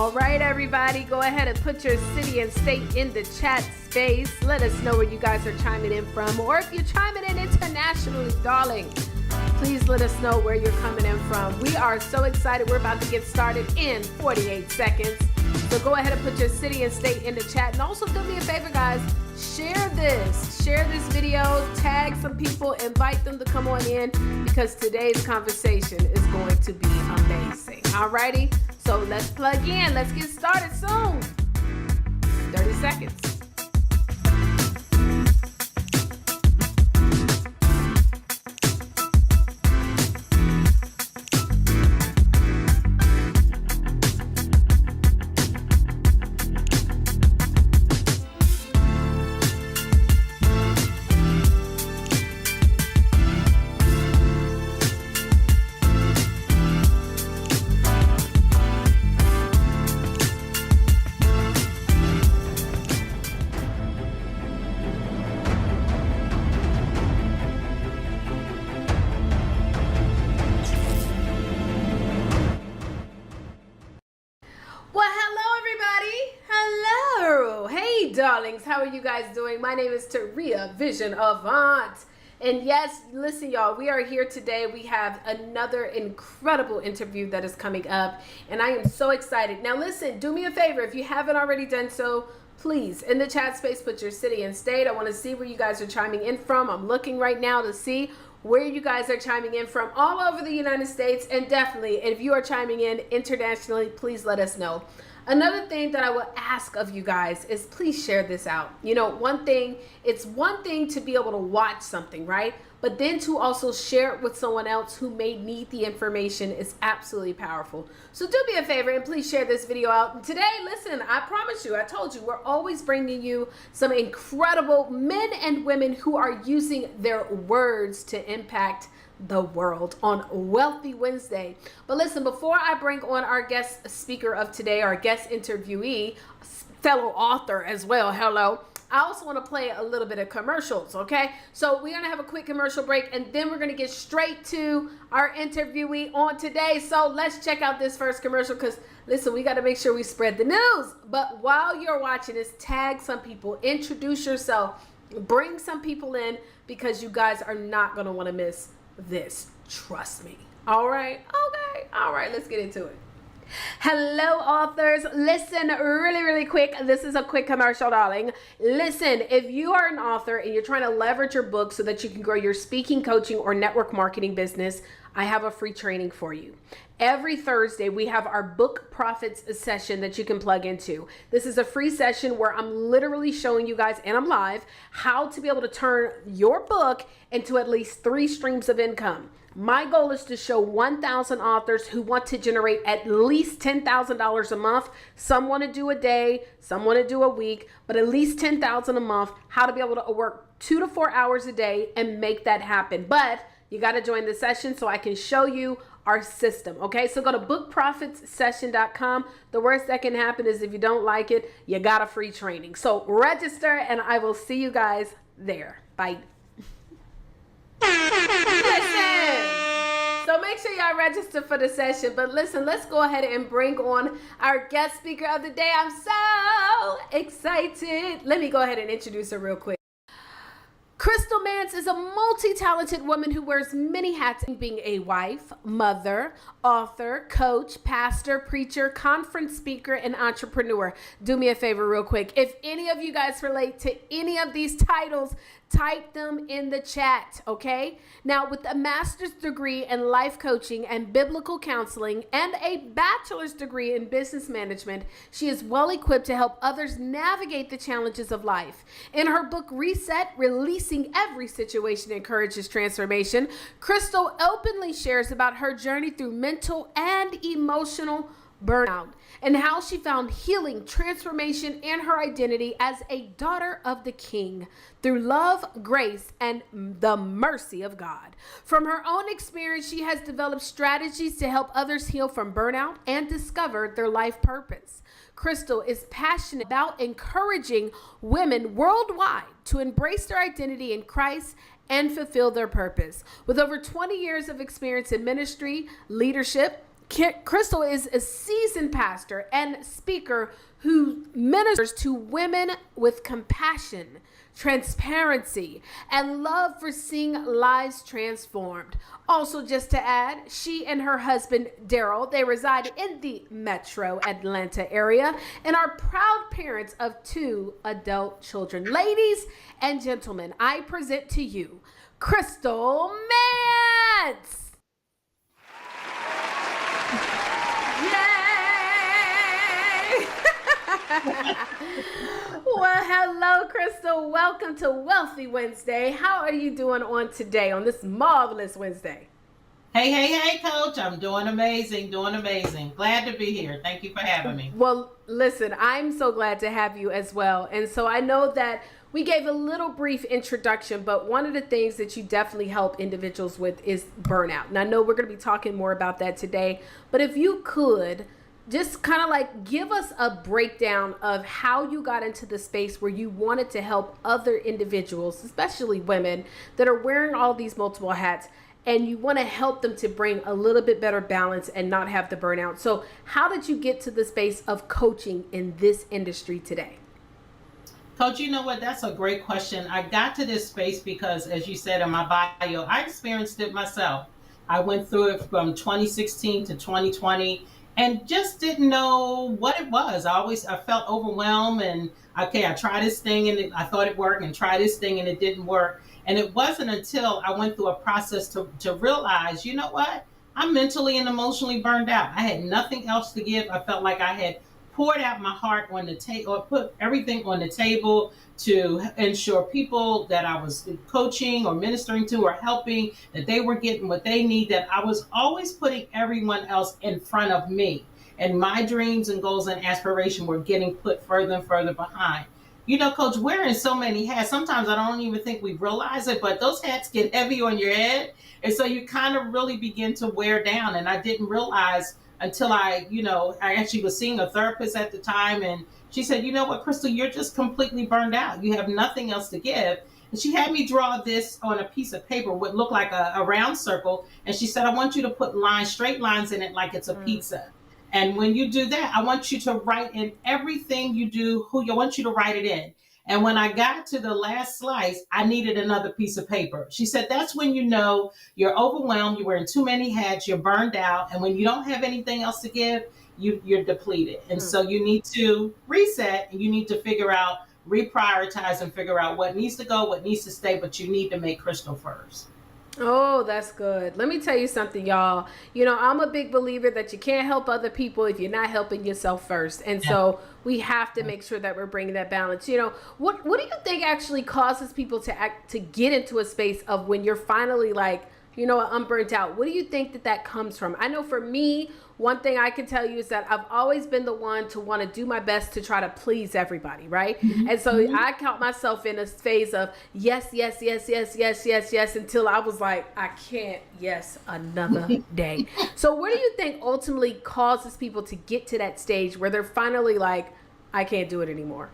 All right, everybody, go ahead and put your city and state in the chat space. Let us know where you guys are chiming in from, or if you're chiming in internationally, darling, please let us know where you're coming in from. We are so excited. We're about to get started in 48 seconds. So go ahead and put your city and state in the chat. And also do me a favor, guys. Share this video, tag some people, invite them to come on in, because today's conversation is going to be amazing. Alrighty, so let's plug in. Let's get started soon. 30 seconds. Darlings, how are you guys doing? My name is Taria, Vision of R.E.S.E.T. And yes, listen, y'all, we are here today. We have another incredible interview that is coming up, and I am so excited. Now, listen, do me a favor. If you haven't already done so, please, in the chat space, put your city and state. I want to see where you guys are chiming in from. I'm looking right now to see where you guys are chiming in from all over the United States, and definitely, if you are chiming in internationally, please let us know. Another thing that I will ask of you guys is please share this out. You know, it's one thing to be able to watch something, right? But then to also share it with someone else who may need the information is absolutely powerful. So do me a favor and please share this video out. And today, listen, I promise you, I told you, we're always bringing you some incredible men and women who are using their words to impact the world on Wealthy Wednesday. But listen, before I bring on our guest speaker of today, our guest interviewee, fellow author as well, hello, I also want to play a little bit of commercials, okay? So we're going to have a quick commercial break, and then we're going to get straight to our interviewee on today. So let's check out this first commercial, because listen, we got to make sure we spread the news. But while you're watching this, tag some people, introduce yourself, bring some people in, because you guys are not going to want to miss this, trust me. All right, okay, all right, let's get into it. Hello, authors. Listen, really quick, this is a quick commercial, darling. Listen, if you are an author and you're trying to leverage your book so that you can grow your speaking, coaching, or network marketing business, I have a free training for you. Every Thursday, we have our Book Profits session that you can plug into. This is a free session where I'm literally showing you guys, and I'm live, how to be able to turn your book into at least 3 streams of income. My goal is to show 1,000 authors who want to generate at least $10,000 a month. Some want to do a day, some want to do a week, but at least $10,000 a month, how to be able to work 2 to 4 hours a day and make that happen. But you got to join the session so I can show you our system, okay? So go to bookprofitssession.com. The worst that can happen is if you don't like it, you got a free training. So register, and I will see you guys there. Bye. Listen, so make sure y'all register for the session. But listen, let's go ahead and bring on our guest speaker of the day. I'm so excited. Let me go ahead and introduce her real quick. Crystal Mance is a multi-talented woman who wears many hats, being a wife, mother, author, coach, pastor, preacher, conference speaker, and entrepreneur. Do me a favor real quick. If any of you guys relate to any of these titles, type them in the chat, okay? Now, with a master's degree in life coaching and biblical counseling and a bachelor's degree in business management, she is well equipped to help others navigate the challenges of life. In her book, R.E.S.E.T, Releasing Every Situation Encourages Transformation, Crystal openly shares about her journey through mental and emotional burnout and how she found healing, transformation, and her identity as a daughter of the King through love, grace, and the mercy of God. From her own experience, she has developed strategies to help others heal from burnout and discover their life purpose. Crystal is passionate about encouraging women worldwide to embrace their identity in Christ and fulfill their purpose. With over 20 years of experience in ministry, leadership, Crystal is a seasoned pastor and speaker who ministers to women with compassion, transparency, and love for seeing lives transformed. Also, just to add, she and her husband, Darryl, they reside in the metro Atlanta area and are proud parents of 2 adult children. Ladies and gentlemen, I present to you Crystal Mance. Yay! Well, hello, Crystal. Welcome to Wealthy Wednesday. How are you doing on today, on this marvelous Wednesday? Hey, Coach. I'm doing amazing, Glad to be here. Thank you for having me. Well, listen, I'm so glad to have you as well. And so I know that we gave a little brief introduction, but one of the things that you definitely help individuals with is burnout. And I know we're going to be talking more about that today, but if you could just kind of like give us a breakdown of how you got into the space where you wanted to help other individuals, especially women that are wearing all these multiple hats, and you want to help them to bring a little bit better balance and not have the burnout. So how did you get to the space of coaching in this industry today? Coach, you know what? That's a great question. I got to this space because, as you said in my bio, I experienced it myself. I went through it from 2016 to 2020 and just didn't know what it was. I felt overwhelmed and, okay, I tried this thing and I thought it worked, and tried this thing and it didn't work. And it wasn't until I went through a process to realize, you know what? I'm mentally and emotionally burned out. I had nothing else to give. I felt like I had poured out my heart on the table, or put everything on the table to ensure people that I was coaching or ministering to or helping, that they were getting what they need, that I was always putting everyone else in front of me. And my dreams and goals and aspiration were getting put further and further behind. You know, Coach, wearing so many hats, sometimes I don't even think we realize it, but those hats get heavy on your head. And so you kind of really begin to wear down. And I didn't realize until I actually was seeing a therapist at the time, and she said, you know what, Crystal, you're just completely burned out. You have nothing else to give. And she had me draw this on a piece of paper, what looked like a round circle. And she said, I want you to put straight lines in it like it's a pizza. And when you do that, I want you to write in everything you do, I want you to write it in. And when I got to the last slice, I needed another piece of paper. She said, that's when you know you're overwhelmed, you're wearing too many hats, you're burned out. And when you don't have anything else to give, you're depleted. And so you need to reset, and you need to reprioritize and figure out what needs to go, what needs to stay, but you need to make Crystal first. Oh, that's good. Let me tell you something, y'all. You know, I'm a big believer that you can't help other people if you're not helping yourself first. And so we have to make sure that we're bringing that balance. You know, what do you think actually causes people to get into a space of when you're finally like, you know what, I'm burnt out? What do you think that comes from? I know for me, one thing I can tell you is that I've always been the one to want to do my best to try to please everybody, right? Mm-hmm. And so I count myself in a phase of yes, until I was like, I can't, another day. So what do you think ultimately causes people to get to that stage where they're finally like, I can't do it anymore?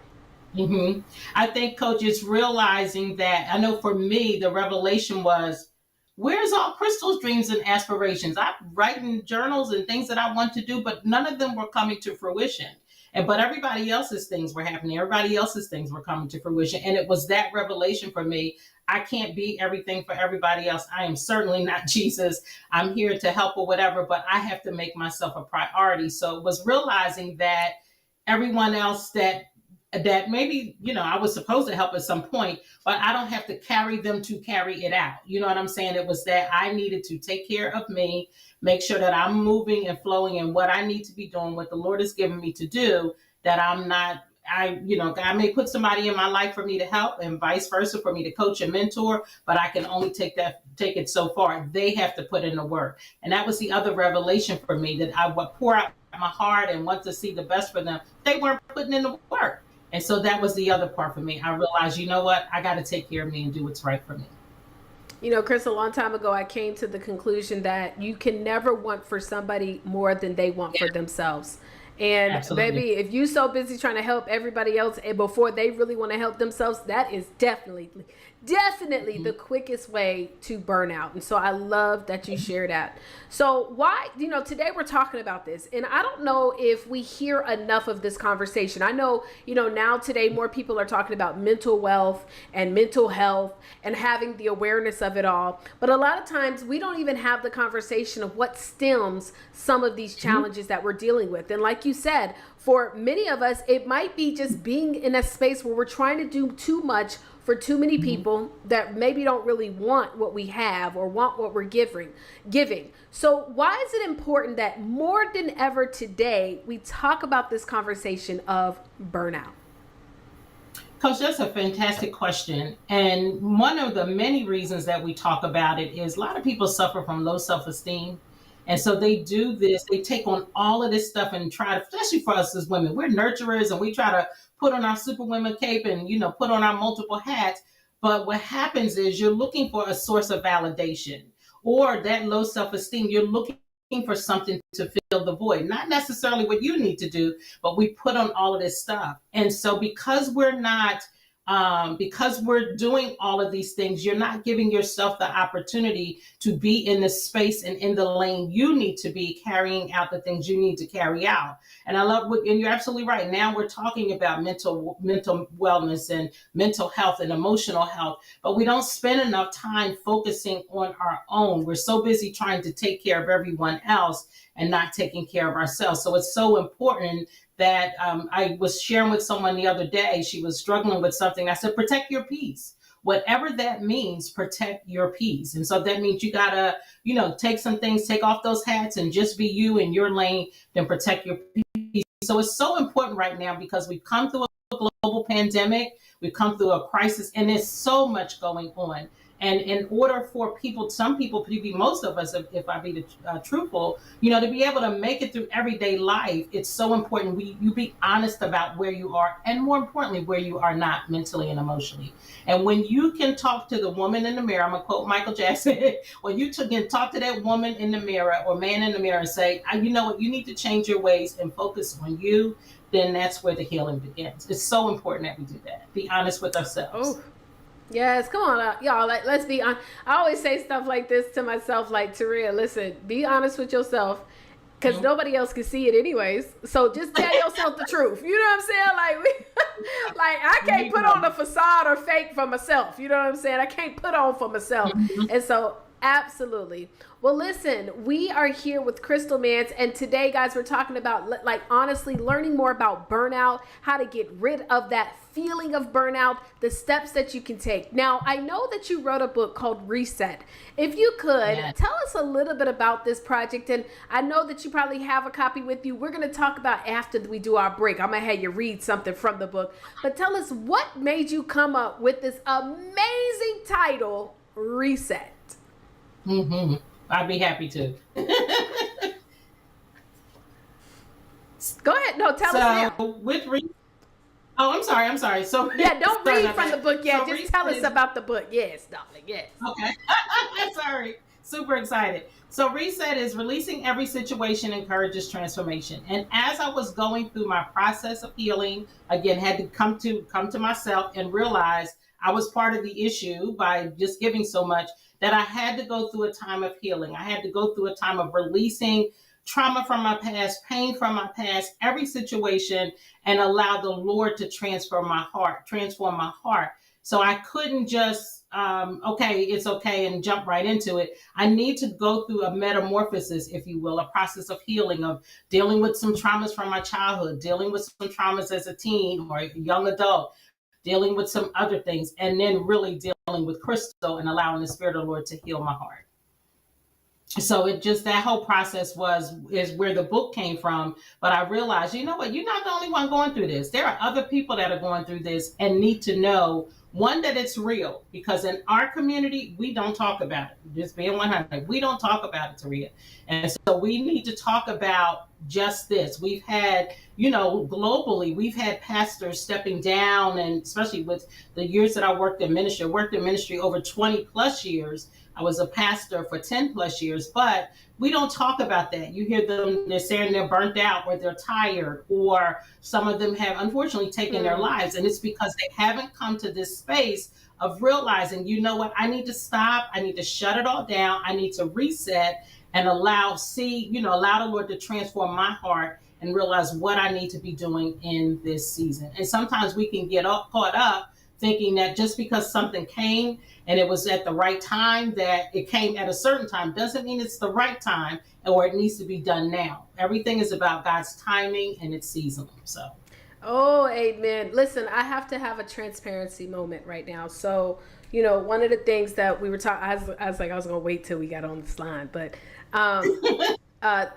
Mm-hmm. I think, Coach, it's realizing that, I know for me, the revelation was, where's all Crystal's dreams and aspirations? I'm writing journals and things that I want to do, but none of them were coming to fruition. But everybody else's things were happening. Everybody else's things were coming to fruition. And it was that revelation for me. I can't be everything for everybody else. I am certainly not Jesus. I'm here to help or whatever, but I have to make myself a priority. So it was realizing that everyone else that maybe, I was supposed to help at some point, but I don't have to carry them to carry it out. You know what I'm saying? It was that I needed to take care of me, make sure that I'm moving and flowing in what I need to be doing, what the Lord has given me to do, that God may put somebody in my life for me to help and vice versa, for me to coach and mentor, but I can only take it so far. They have to put in the work. And that was the other revelation for me, that I would pour out my heart and want to see the best for them. They weren't putting in the work. And so that was the other part for me. I realized, you know what? I got to take care of me and do what's right for me. You know, Chris, a long time ago, I came to the conclusion that you can never want for somebody more than they want for themselves. And Absolutely. baby, if you so busy trying to help everybody else and before they really want to help themselves, that is definitely the quickest way to burn out. And so I love that you share that. So why, today we're talking about this, and I don't know if we hear enough of this conversation. I know, now today more people are talking about mental wealth and mental health and having the awareness of it all. But a lot of times we don't even have the conversation of what stems some of these challenges that we're dealing with. And like you said, for many of us, it might be just being in a space where we're trying to do too much for too many people that maybe don't really want what we have or want what we're giving. So why is it important that more than ever today, we talk about this conversation of burnout? Coach, that's a fantastic question. And one of the many reasons that we talk about it is a lot of people suffer from low self esteem. And so they do this, they take on all of this stuff and try to, especially for us as women, we're nurturers and we try to put on our superwoman cape and, put on our multiple hats. But what happens is you're looking for a source of validation or that low self esteem. You're looking for something to fill the void, not necessarily what you need to do, but we put on all of this stuff. And so because we're doing all of these things, you're not giving yourself the opportunity to be in the space and in the lane you need to be, carrying out the things you need to carry out. And I love and you're absolutely right. Now we're talking about mental wellness and mental health and emotional health, but we don't spend enough time focusing on our own. We're so busy trying to take care of everyone else and not taking care of ourselves. So it's so important that I was sharing with someone the other day. She was struggling with something. I said, protect your peace. Whatever that means, protect your peace. And so that means you gotta, take some things, take off those hats and just be you in your lane, then protect your peace. So it's so important right now because we've come through a global pandemic, we've come through a crisis, and there's so much going on. And in order for some people, maybe most of us, if I be truthful, to be able to make it through everyday life, it's so important you be honest about where you are, and more importantly, where you are not mentally and emotionally. And when you can talk to the woman in the mirror, I'm gonna quote Michael Jackson, when you can talk to that woman in the mirror or man in the mirror and say, you know what, you need to change your ways and focus on you, then that's where the healing begins. It's so important that we do that. Be honest with ourselves. Oh, yes, come on, y'all. Like, let's be on. I always say stuff like this to myself, like, Taria, listen, be honest with yourself, because nobody else can see it anyways. So just tell yourself the truth. You know what I'm saying? Like I can't put on a facade or fake for myself. You know what I'm saying? I can't put on for myself. And so absolutely. Well, listen, we are here with Crystal Mance, and today, guys, we're talking about, like, honestly, learning more about burnout, how to get rid of that feeling of burnout, the steps that you can take. Now, I know that you wrote a book called R.E.S.E.T. If you could, tell us a little bit about this project, and I know that you probably have a copy with you. We're going to talk about after we do our break. I'm going to have you read something from the book, but tell us what made you come up with this amazing title, R.E.S.E.T. I'd be happy to. Go ahead. No, tell us now. I'm sorry. So yeah, don't read from the book yet. Just tell us about the book. Yes, darling. Yes. Okay. Sorry. Super excited. So R.E.S.E.T is releasing every situation encourages transformation. And as I was going through my process of healing, again, had to come to myself and realize I was part of the issue by just giving so much, that I had to go through a time of healing. I had to go through a time of releasing trauma from my past, pain from my past, every situation, and allow the Lord to transform my heart. So I couldn't just, okay, it's okay, and jump right into it. I need to go through a metamorphosis, if you will, a process of healing, of dealing with some traumas from my childhood, dealing with some traumas as a teen or a young adult, dealing with some other things, and then really dealing with Crystal and allowing the Spirit of the Lord to heal my heart. So that whole process is where the book came from. But I realized, you know what, you're not the only one going through this. There are other people that are going through this and need to know, one, that it's real, because in our community, we don't talk about it. Just being 100, we don't talk about it, Taria. And so we need to talk about just this. We've had, globally, we've had pastors stepping down, and especially with the years that I worked in ministry over 20 plus years, I was a pastor for 10 plus years, but we don't talk about that. You hear them, they're saying they're burnt out or they're tired, or some of them have unfortunately taken their lives. And it's because they haven't come to this space of realizing, you know what, I need to stop. I need to shut it all down. I need to reset and allow the Lord to transform my heart and realize what I need to be doing in this season. And sometimes we can get caught up thinking that just because something came and it was at the right time, that it came at a certain time, doesn't mean it's the right time or it needs to be done now. Everything is about God's timing and it's seasonal. So. Oh, amen. Listen, I have to have a transparency moment right now. So, one of the things that we were talking, I was like, I was going to wait till we got on this line, but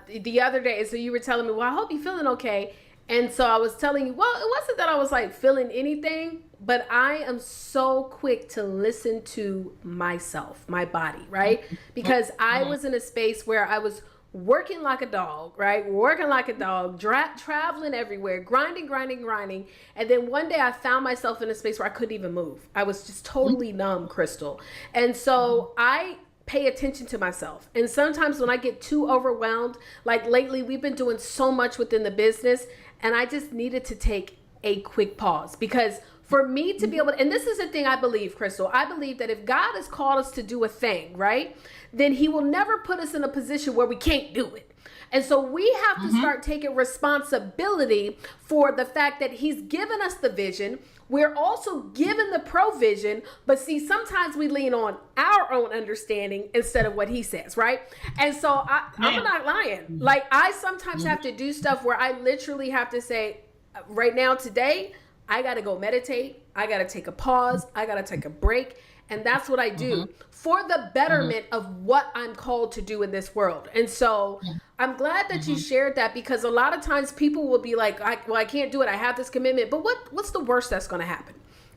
the other day, so you were telling me, well, I hope you're feeling okay. And so I was telling you, well, it wasn't that I was like feeling anything, but I am so quick to listen to myself, my body, right? Because I was in a space where I was working like a dog, right? Working like a dog, traveling everywhere, grinding. And then one day I found myself in a space where I couldn't even move. I was just totally numb, Crystal. And so I pay attention to myself. And sometimes when I get too overwhelmed, like lately, we've been doing so much within the business, and I just needed to take a quick pause, because for me to be able to, and this is the thing I believe, Crystal, I believe that if God has called us to do a thing, right, then he will never put us in a position where we can't do it. And so we have to start taking responsibility for the fact that he's given us the vision. We're also given the provision, but see, sometimes we lean on our own understanding instead of what he says, right? And so I'm not lying. Like, I sometimes have to do stuff where I literally have to say, right now, today, I got to go meditate. I got to take a pause. I got to take a break. And that's what I do for the betterment of what I'm called to do in this world. And so I'm glad that you shared that, because a lot of times people will be like, I can't do it. I have this commitment. But what's the worst that's going to happen?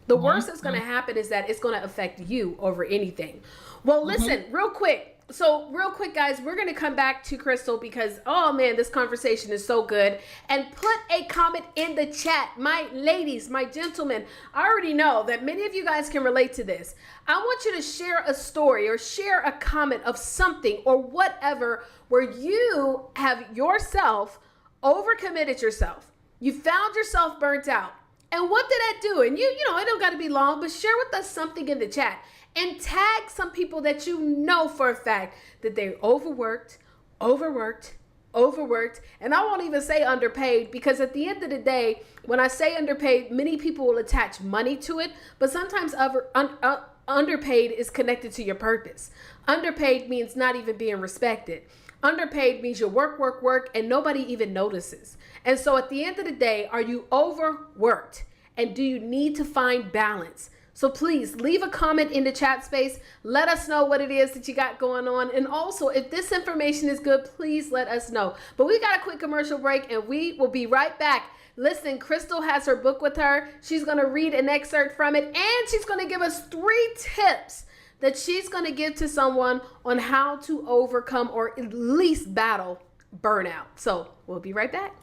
The worst that's going to happen is that it's going to affect you over anything. Well, listen, real quick, guys, we're going to come back to Crystal because, oh man, this conversation is so good. And put a comment in the chat. My ladies, my gentlemen, I already know that many of you guys can relate to this. I want you to share a story or share a comment of something or whatever where you have yourself overcommitted yourself. You found yourself burnt out. And what did that do? And you know, it don't got to be long, but share with us something in the chat. And tag some people that you know for a fact that they overworked. And I won't even say underpaid, because at the end of the day, when I say underpaid, many people will attach money to it. But sometimes underpaid is connected to your purpose. Underpaid means not even being respected. Underpaid means you work, and nobody even notices. And so at the end of the day, are you overworked? And do you need to find balance? So please leave a comment in the chat space. Let us know what it is that you got going on. And also, if this information is good, please let us know. But we got a quick commercial break and we will be right back. Listen, Crystal has her book with her. She's going to read an excerpt from it, and she's going to give us 3 tips that she's going to give to someone on how to overcome or at least battle burnout. So we'll be right back.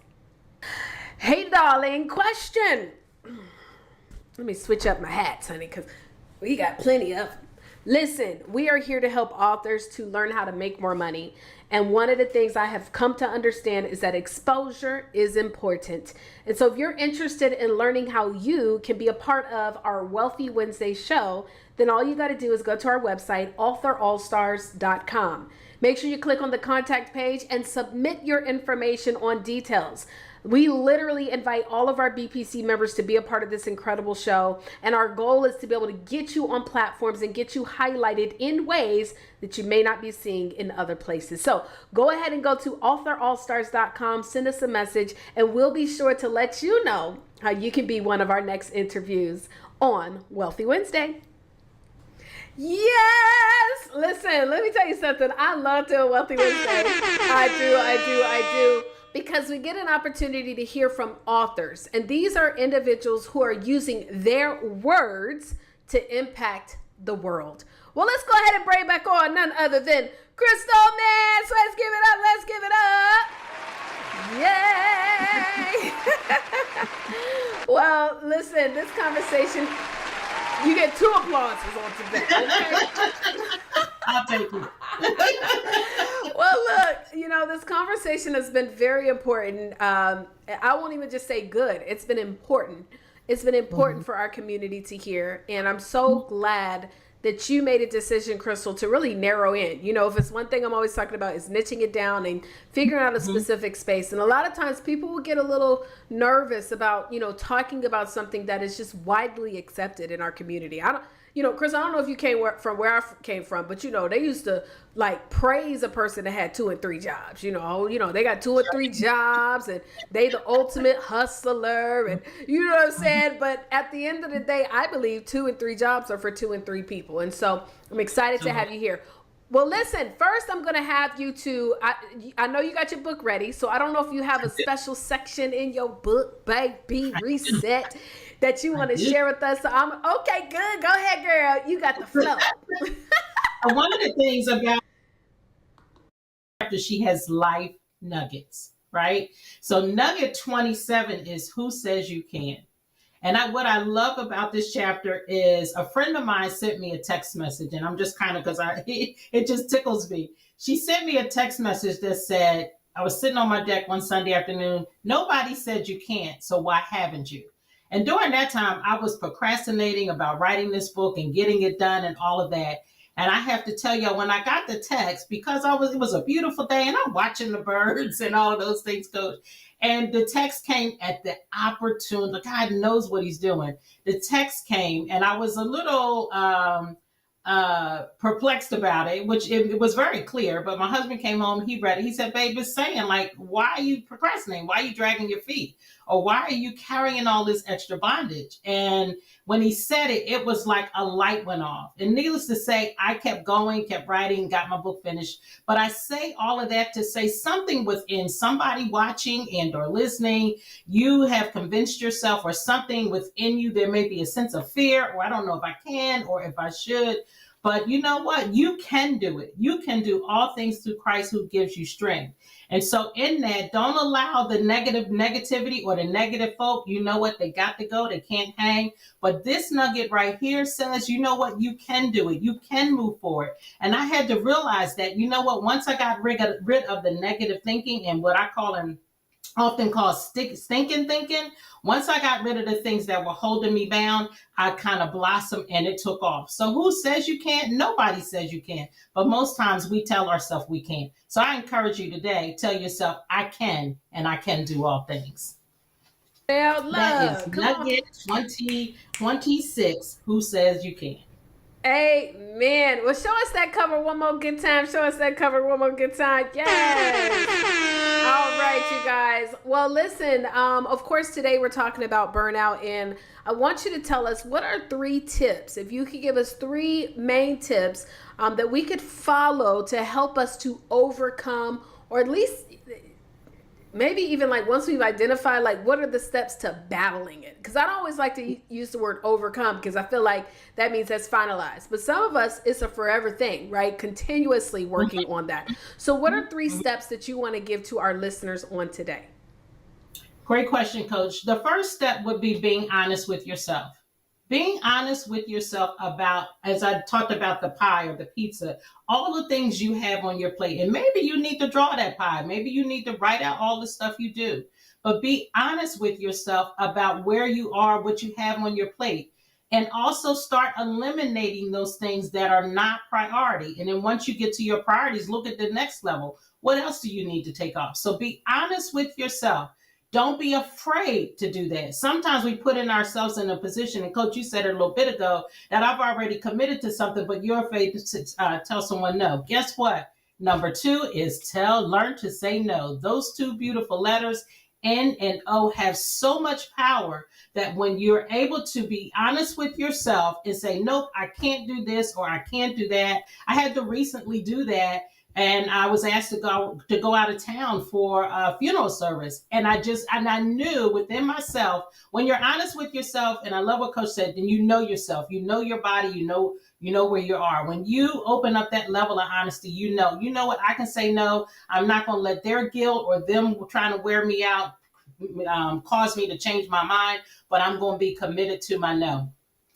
Hey, darling, question. Let me switch up my hats, honey, because we got plenty of them. Listen, we are here to help authors to learn how to make more money. And one of the things I have come to understand is that exposure is important. And so if you're interested in learning how you can be a part of our Wealthy Wednesday show, then all you got to do is go to our website, authorallstars.com. Make sure you click on the contact page and submit your information on details. We literally invite all of our BPC members to be a part of this incredible show. And our goal is to be able to get you on platforms and get you highlighted in ways that you may not be seeing in other places. So go ahead and go to authorallstars.com, send us a message, and we'll be sure to let you know how you can be one of our next interviews on Wealthy Wednesday. Yes! Listen, let me tell you something. I love doing Wealthy Wednesday. I do. Because we get an opportunity to hear from authors. And these are individuals who are using their words to impact the world. Well, let's go ahead and bring back on none other than Crystal Mance. Let's give it up. Yay! Well, listen, this conversation... You get 2 applauses on today, okay? I'll take it. Well, look, this conversation has been very important. I won't even just say good. It's been important. It's been important for our community to hear. And I'm so glad that you made a decision, Crystal, to really narrow in. If it's one thing I'm always talking about is niching it down and figuring out a specific space. And a lot of times people will get a little nervous about, talking about something that is just widely accepted in our community. Chris, I don't know if you came from where I came from, but they used to like praise a person that had 2 and 3 jobs. They got 2 or 3 jobs, and they the ultimate hustler, and you know what I'm saying. But at the end of the day, I believe 2 and 3 jobs are for 2 and 3 people, and so I'm excited to have you here. Well, listen, first I'm going to have you to, I know you got your book ready, so I don't know if you have a special section in your book, baby, Reset, that you want to share with us. So okay, good. Go ahead, girl. You got the flow. One of the things about after she has life nuggets, right? So nugget 27 is who says you can. And what I love about this chapter is a friend of mine sent me a text message, and I'm just kind of, because it just tickles me. She sent me a text message that said, I was sitting on my deck one Sunday afternoon. Nobody said you can't, so why haven't you? And during that time, I was procrastinating about writing this book and getting it done and all of that. And I have to tell y'all, when I got the text, because it was a beautiful day and I'm watching the birds and all of those things, Coach. And the text came at the opportune, God knows what he's doing. The text came and I was a little perplexed about it, which it was very clear. But my husband came home, he read it. He said, babe, it's saying like, why are you procrastinating? Why are you dragging your feet? Or why are you carrying all this extra bondage? And when he said it, it was like a light went off. And needless to say, I kept going, kept writing, got my book finished. But I say all of that to say something within somebody watching and or listening, you have convinced yourself or something within you, there may be a sense of fear, or I don't know if I can or if I should. But you know what? You can do it. You can do all things through Christ who gives you strength. And so in that, don't allow the negativity or the negative folk, you know what? They got to go. They can't hang. But this nugget right here says, you know what? You can do it. You can move forward. And I had to realize that, you know what? Once I got rid of the negative thinking and what I often call stinking thinking. Once I got rid of the things that were holding me bound, I kind of blossomed and it took off. So who says you can't? Nobody says you can't. But most times we tell ourselves we can't. So I encourage you today, tell yourself, I can, and I can do all things. That is nugget 2026. Who says you can? Amen. Well, show us that cover one more good time. Show us that cover one more good time. Yes. All right, you guys. Well, listen, of course, today we're talking about burnout, and I want you to tell us what are 3 tips. If you could give us 3 main tips that we could follow to help us to overcome, or at least maybe even like once we've identified, like what are the steps to battling it? Because I don't always like to use the word overcome because I feel like that means that's finalized. But some of us, it's a forever thing, right? Continuously working on that. So what are 3 steps that you want to give to our listeners on today? Great question, Coach. The first step would be being honest with yourself. Being honest with yourself about, as I talked about the pie or the pizza, all the things you have on your plate. And maybe you need to draw that pie. Maybe you need to write out all the stuff you do. But be honest with yourself about where you are, what you have on your plate. And also start eliminating those things that are not priority. And then once you get to your priorities, look at the next level. What else do you need to take off? So be honest with yourself. Don't be afraid to do that. Sometimes we put in ourselves in a position, and Coach, you said it a little bit ago, that I've already committed to something, but you're afraid to tell someone no. Guess what? Number 2 is learn to say no. Those 2 beautiful letters, N and O, have so much power that when you're able to be honest with yourself and say, nope, I can't do this or I can't do that. I had to recently do that. And I was asked to go out of town for a funeral service. And I knew within myself, when you're honest with yourself, and I love what Coach said, then you know yourself, you know your body, you know where you are. When you open up that level of honesty, you know what, I can say no. I'm not going to let their guilt or them trying to wear me out cause me to change my mind, but I'm going to be committed to my no.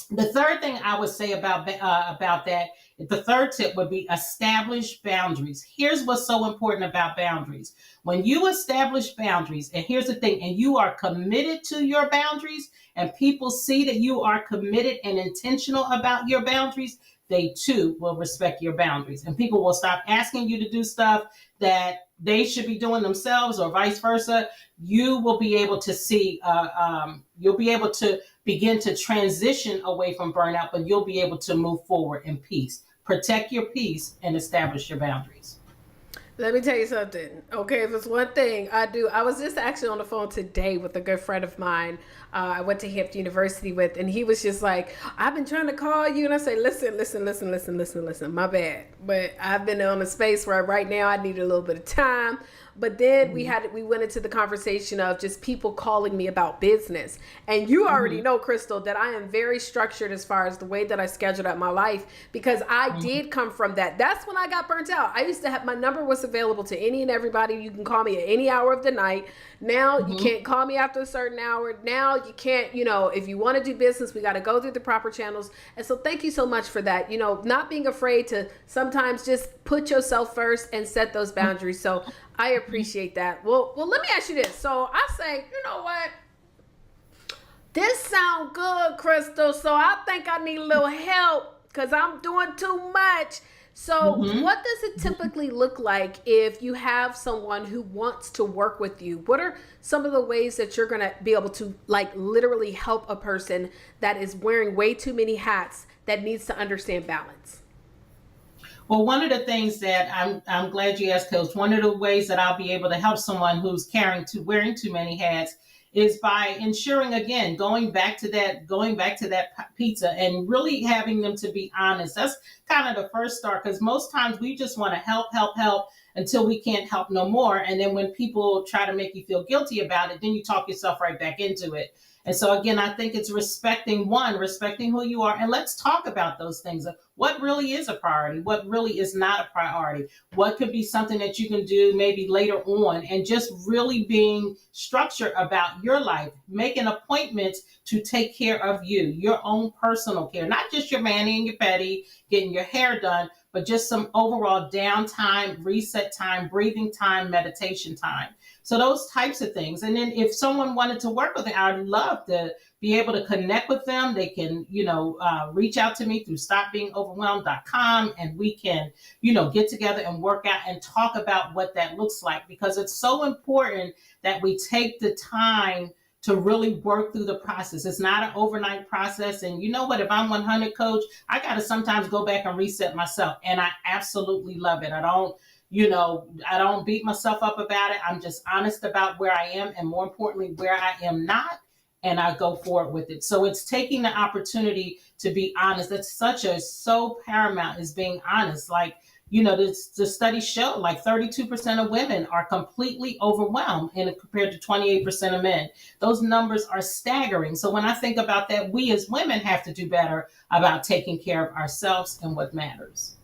The third thing I would say about that, the third tip would be establish boundaries. Here's what's so important about boundaries. When you establish boundaries, and here's the thing, and you are committed to your boundaries, and people see that you are committed and intentional about your boundaries, they too will respect your boundaries. And people will stop asking you to do stuff that they should be doing themselves, or vice versa. You will be able to see, you'll be able to begin to transition away from burnout, but you'll be able to move forward in peace. Protect your peace and establish your boundaries. Let me tell you something. Okay, if it's one thing I do, I was just actually on the phone today with a good friend of mine. I went to Hampton University with, and he was just like, "I've been trying to call you," and I say, "Listen. My bad, but I've been on a space where right now I need a little bit of time." But then we went into the conversation of just people calling me about business. And you already know, Crystal, that I am very structured as far as the way that I scheduled out my life, because I did come from that. That's when I got burnt out. I used to have, my number was available to any and everybody. You can call me at any hour of the night. Now you can't call me after a certain hour. Now you can't, if you want to do business, we got to go through the proper channels. And so thank you so much for that. Not being afraid to sometimes just put yourself first and set those boundaries. So I appreciate that. Well, let me ask you this. So I say, you know what? This sound good, Crystal. So I think I need a little help because I'm doing too much. So what does it typically look like if you have someone who wants to work with you? What are some of the ways that you're going to be able to literally help a person that is wearing way too many hats that needs to understand balance? Well, one of the things that I'm glad you asked, Coach. One of the ways that I'll be able to help someone who's wearing too many hats is by ensuring, again, going back to that pizza and really having them to be honest. That's kind of the first start, because most times we just want to help until we can't help no more. And then when people try to make you feel guilty about it, then you talk yourself right back into it. And so again, I think it's respecting who you are. And let's talk about those things. What really is a priority? What really is not a priority? What could be something that you can do maybe later on? And just really being structured about your life. Making appointments to take care of you, your own personal care, not just your mani and your pedi, getting your hair done, but just some overall downtime, reset time, breathing time, meditation time. So those types of things. And then if someone wanted to work with me, I'd love to be able to connect with them. They can, reach out to me through stopbeingoverwhelmed.com, and we can, get together and work out and talk about what that looks like, because it's so important that we take the time to really work through the process. It's not an overnight process. And you know what? If I'm 100, Coach, I got to sometimes go back and reset myself. And I absolutely love it. I don't beat myself up about it. I'm just honest about where I am, and more importantly, where I am not. And I go forward with it. So it's taking the opportunity to be honest. That's so paramount, is being honest. The studies show 32% of women are completely overwhelmed, and compared to 28% of men. Those numbers are staggering. So when I think about that, we as women have to do better about taking care of ourselves and what matters.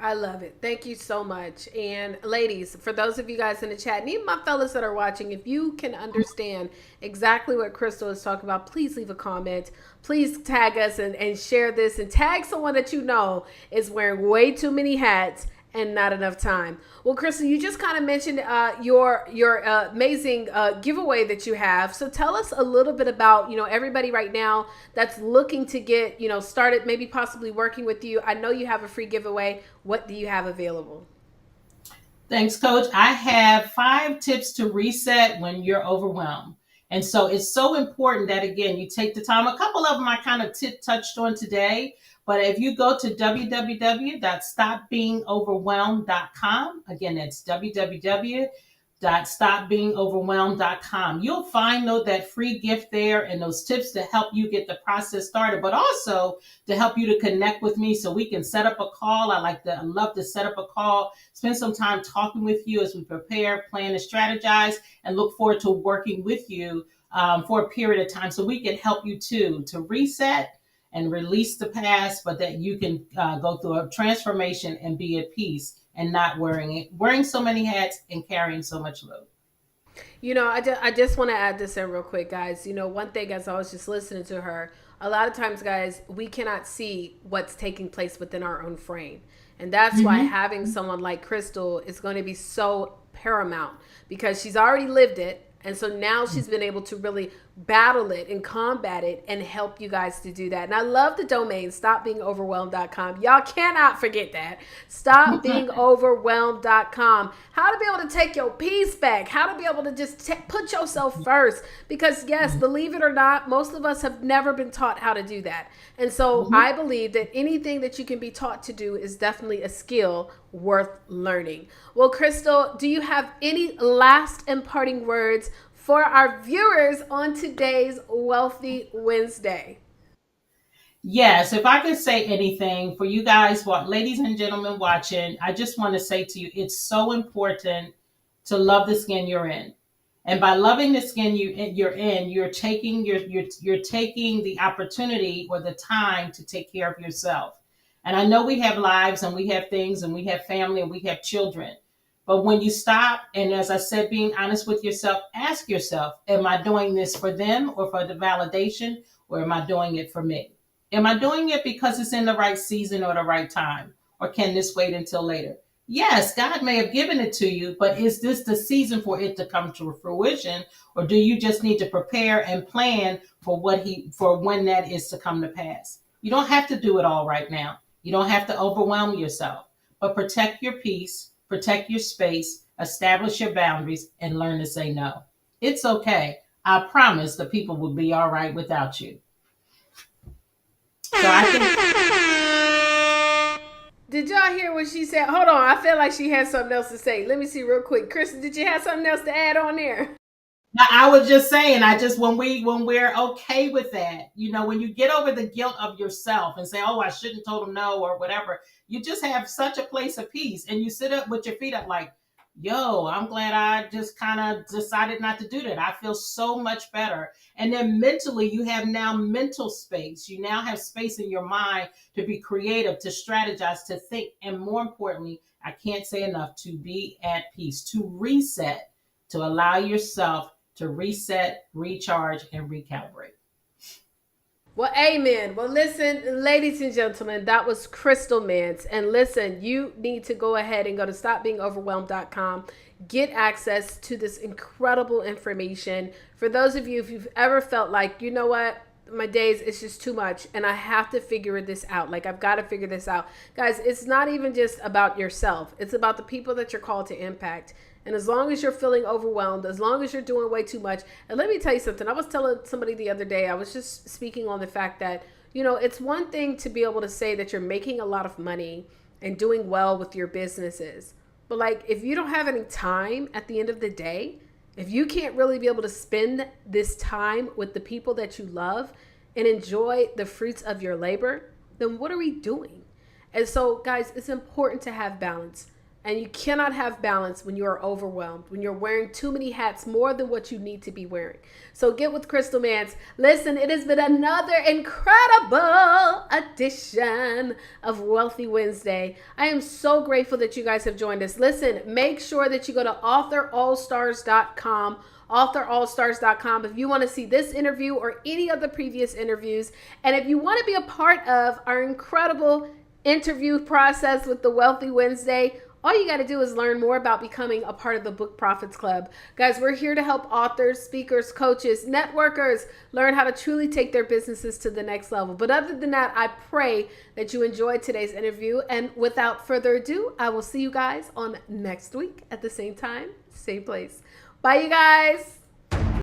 I love it. Thank you so much. And ladies, for those of you guys in the chat, and even my fellas that are watching, if you can understand exactly what Crystal is talking about, please leave a comment. Please tag us and share this, and tag someone that you know is wearing way too many hats and not enough time. Well, Crystal, you just kind of mentioned your amazing giveaway that you have. So tell us a little bit about, everybody right now that's looking to get, started, maybe possibly working with you. I know you have a free giveaway. What do you have available? Thanks, Coach. I have 5 tips to reset when you're overwhelmed. And so it's so important that, again, you take the time. A couple of them I kind of touched on today. But if you go to www.stopbeingoverwhelmed.com, again, that's www.stopbeingoverwhelmed.com. You'll find that free gift there and those tips to help you get the process started, but also to help you to connect with me so we can set up a call. I love to set up a call, spend some time talking with you as we prepare, plan, and strategize, and look forward to working with you for a period of time so we can help you too to reset and release the past, but that you can go through a transformation and be at peace and not wearing so many hats and carrying so much load. I just want to add this in real quick, guys. One thing, as I was just listening to her, a lot of times, guys, we cannot see what's taking place within our own brain. And that's why having someone like Crystal is going to be so paramount, because she's already lived it. And so now she's been able to really battle it and combat it and help you guys to do that. And I love the domain, stopbeingoverwhelmed.com. Y'all cannot forget that. Stopbeingoverwhelmed.com. How to be able to take your peace back. How to be able to just put yourself first. Because yes, believe it or not, most of us have never been taught how to do that. And so I believe that anything that you can be taught to do is definitely a skill worth learning. Well, Crystal, do you have any last imparting words for our viewers on today's Wealthy Wednesday? Yes, if I could say anything for you guys, ladies and gentlemen watching, I just want to say to you, it's so important to love the skin you're in. And by loving the skin you're in, you're taking the opportunity or the time to take care of yourself. And I know we have lives and we have things and we have family and we have children. But when you stop, and as I said, being honest with yourself, ask yourself, am I doing this for them or for the validation, or am I doing it for me? Am I doing it because it's in the right season or the right time? Or can this wait until later? Yes, God may have given it to you, but is this the season for it to come to fruition? Or do you just need to prepare and plan for when that is to come to pass? You don't have to do it all right now. You don't have to overwhelm yourself, but protect your peace, protect your space, establish your boundaries, and learn to say no. It's okay. I promise the people will be all right without you. So I think. Did y'all hear what she said? Hold on, I feel like she had something else to say. Let me see real quick. Kristen, did you have something else to add on there? I was just saying, when we're okay with that, when you get over the guilt of yourself and say, oh, I shouldn't told him no or whatever, you just have such a place of peace, and you sit up with your feet up like, yo, I'm glad I just kind of decided not to do that. I feel so much better. And then mentally, you have now mental space. You now have space in your mind to be creative, to strategize, to think, and more importantly, I can't say enough, to be at peace, to reset, to allow yourself to reset, recharge, and recalibrate. Well, amen. Well, listen, ladies and gentlemen, that was Crystal Mance. And listen, you need to go ahead and go to stopbeingoverwhelmed.com. Get access to this incredible information. For those of you, if you've ever felt like, you know what, my days, it's just too much and I have to figure this out. Like, I've got to figure this out. Guys, it's not even just about yourself. It's about the people that you're called to impact. And as long as you're feeling overwhelmed, as long as you're doing way too much, and let me tell you something. I was telling somebody the other day, I was just speaking on the fact that, it's one thing to be able to say that you're making a lot of money and doing well with your businesses. But like, if you don't have any time at the end of the day, if you can't really be able to spend this time with the people that you love and enjoy the fruits of your labor, then what are we doing? And so, guys, it's important to have balance. And you cannot have balance when you are overwhelmed, when you're wearing too many hats, more than what you need to be wearing. So get with Crystal Mance. Listen, it has been another incredible edition of Wealthy Wednesday. I am so grateful that you guys have joined us. Listen, make sure that you go to authorallstars.com, authorallstars.com, if you want to see this interview or any of the previous interviews. And if you want to be a part of our incredible interview process with the Wealthy Wednesday, all you got to do is learn more about becoming a part of the Book Profits Club. Guys, we're here to help authors, speakers, coaches, networkers learn how to truly take their businesses to the next level. But other than that, I pray that you enjoyed today's interview. And without further ado, I will see you guys on next week at the same time, same place. Bye, you guys.